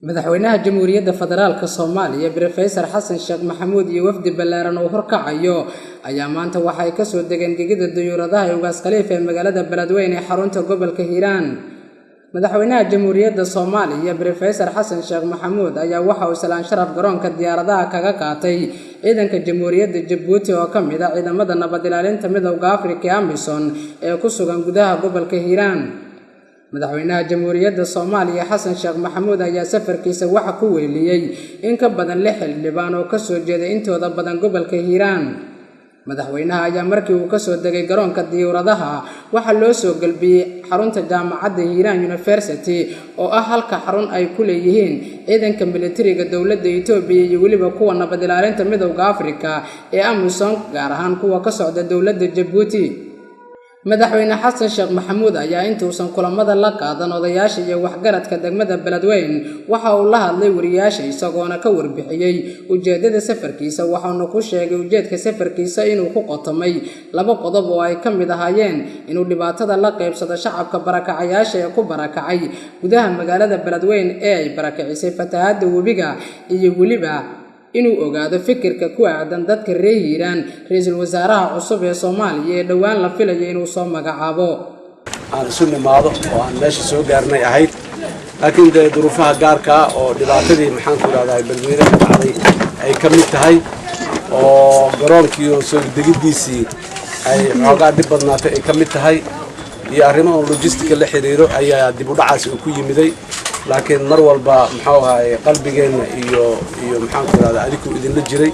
madaxweynaha jamhuuriyadda federaalka Soomaaliya Professor Xasan Sheekh Maxamuud iyo wafdi ballaaran oo horkacayo ayaa maanta waxay ka soo degeen digida dayuuradaha ee Ugaas Khalifa ee magaalada Beledweyne ee xarunta gobolka Hiiraan. madaxweynaha jamhuuriyadda Soomaaliya Professor Xasan Sheekh Maxamuud ayaa waxa uu salaan sharaf garoonka diyaaradaha kaga qaatay ciidanka jamhuuriyadda Djibouti oo ka mid ah ciidamada nabad ilaalinta midowga Afrika ee AMISOM ee ku sugan gudaha gobolka Hiiraan. madaxweynaha jamhuuriyadda Soomaaliya Xasan Sheekh Maxamuud ayaa safarkiisa waxa ku weeliyay in ka badan 6 xildhibaan oo ka soo jeeday intooda badan gobolka Hiiraan. madaxweynaha ayaa markii uu ka soo degay garoonka diyaaradaha waxa loo soo galbiyay xarunta jaamacadda Hiiraan University oo ah halka xarun ay ku leeyihiin ciidanka militariga dawladda Itoobiya iyo waliba kuwa nabad ilaalinta midowga Afrika ee AMISOM gaar ahaan kuwa ka socda dawladda Djibouti. madaxweyne Xasan Sheekh Maxamuud ayaa intuusan kulamada la qaadan odayaasha iyo waxgaradka degmada Beledweyne waxa uu la hadlay wariyaasha isagoona ka warbixiyay ujeedada safarkiisa waxaana ku sheegay ujeedka safarkiisa inuu ku qotomay 2 qodob oo ay ka mid ahaayeen inuu dhibaatada la qaybsado shacabka barakacayaasha ee ku barakacay gudaha magaalada Beledweyne ee ay barakacisay fatahaada webiga iyo waliba inuu ogaado fikirka ku aadan dadka reer Hiiraan ra'iisul wasaaraha cusub ee Soomaaliya ee dhawaan la filayo inuu soo magacaabo. aan isu nimaado oo aan meesha soo gaarnay ahayd laakiin duruufaha gaarka ah oo dhibaatadii maxaan ku raadayay Beledweyne ka dhacday ay ka mid tahay oo garoonkii oo soo degidiisii ay xoogaa dib badnaatay ay ka mid tahay iyo arrimo logistic la xiriiro ayaa dib u dhacaas ku yimiday. laakiin mar walba maxaa ahay qalbigeena iyo maxaan ku raadayay adigu idin la jiray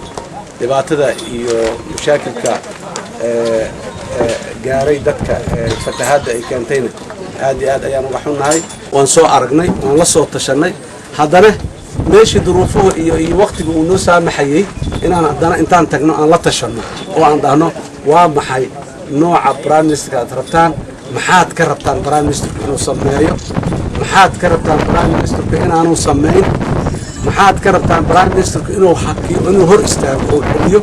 dhibaatada iyo mashaakilka gaaray dadka fatahaada ay keentayna aad iyo aad ayaan uga xunnahay. waan soo aragnay waan la soo tashanay haddana meeshii duruufuhu iyo waqtiga uu noo saamaxayay inaan haddana intaan tagno aan la tashanno oo aan dhahno waa maxay nooca prime minister aad rabtaan maxaad ka rabtaan prime minister inuu sameeyo maxaad ka rabtaan prime minister inaanu sameyn maxaad ka rabtaan prime minister inuu hakiyo inuu hor istaago oo xuliyo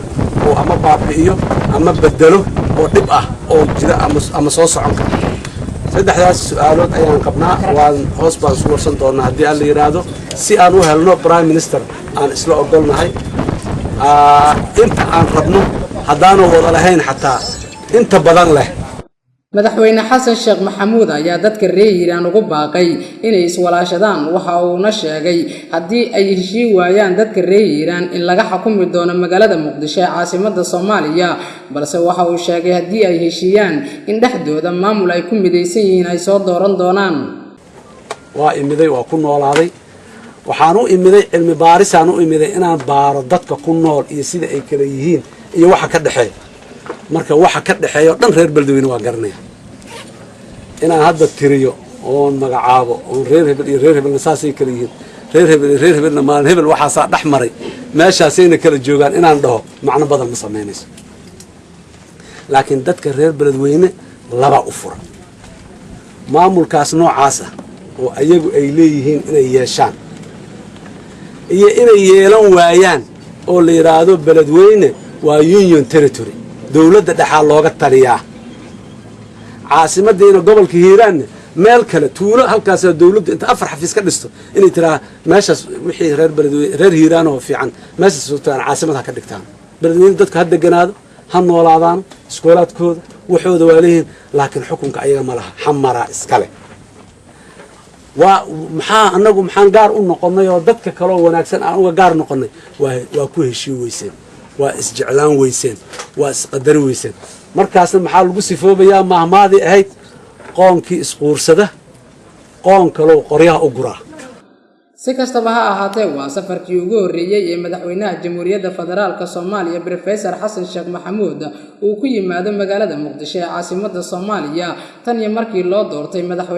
oo ama baabi'iyo ama bedelo oo dhib ah oo jira ama soo socon kara. saddexdaas su'aalood ayaan qabnaa waan hoos baan soo warsan doonaa haddii aan la yiraahdo si aan u helno prime minister aan isla ogolnahay inta aan rabno haddaanu wada lahayn xataa inta badan leh. madaxweyne Xasan Sheekh Maxamuud ayaa dadka reer Hiiraan ugu baaqay inay iswalaashadaan waxa uu sheegay haddii ay heshiin waayaan dadka reer Hiiraan in laga xukumi doono magaalada Muqdisho ee caasimadda Soomaaliya balse waxa uu sheegay haddii ay heshiiyaan in dhaxdooda maamul ay ku midaysan yihiin ay soo dooran doonaan. waa imiday waa ku noolaaday waxaan u imiday cilmi baaris aan u imiday inaan baaro dadka ku nool iyo sida ay kala yihiin iyo waxa ka dhaxeeya marka waxa ka dhaxeeyo dhan reer Beledweyne waa garanaya inaan hadda tiriyo oo magacaabo oo reer hebel saasay kala yihiin reer hebelna maalin hebel waxa dhax maray meeshaasayna kala joogaan inaan dhaho macno badan ma sameynayso. laakiin dadka reer Beledweyne laba u fura maamulkaas noocaas ah oo ayagu ay leeyihiin inay yeeshaan iyo inay yeelan waayaan oo la yiraahdo Beledweyne waa union territory dawladda dhaxal looga taliyaa caasimaddeena gobolka Hiiraan meel kale tuulo halkaas dawladda inta 4 xafiis ka dhisto inay tiraa meeshaas wixii reer Beledweyne reer Hiiraan oo fiican meeshaas sultaan caasimada ka dhigtaan Beledweyne dadka hadda ganaado ha noolaadaan iskoolaadkooda waxooda waa leeyihiin laakiin xukunka ayaga ma laha xamara iskale waa maxaan gaar u noqonay oo dadka kale oo wanaagsan aan uga gaar noqonay waa ku heshiin weyseen waa isjeclaan weyseen waa isqadar weyseen markaasna maxaa lagu sifoobayaa mahmaadii ahayd qoonkii isquursada qoon kale oo qoryaha u guraa. si kastaba ha ahaatee waa safarkii ugu horeeyay ee madaxweynaha jamhuuriyadda federaalka Soomaaliya Professor Xasan Sheekh Maxamuud uu ku yimaado magaalada Muqdisho ee caasimadda Soomaaliya tan iyo markii loo doortay madaxweyne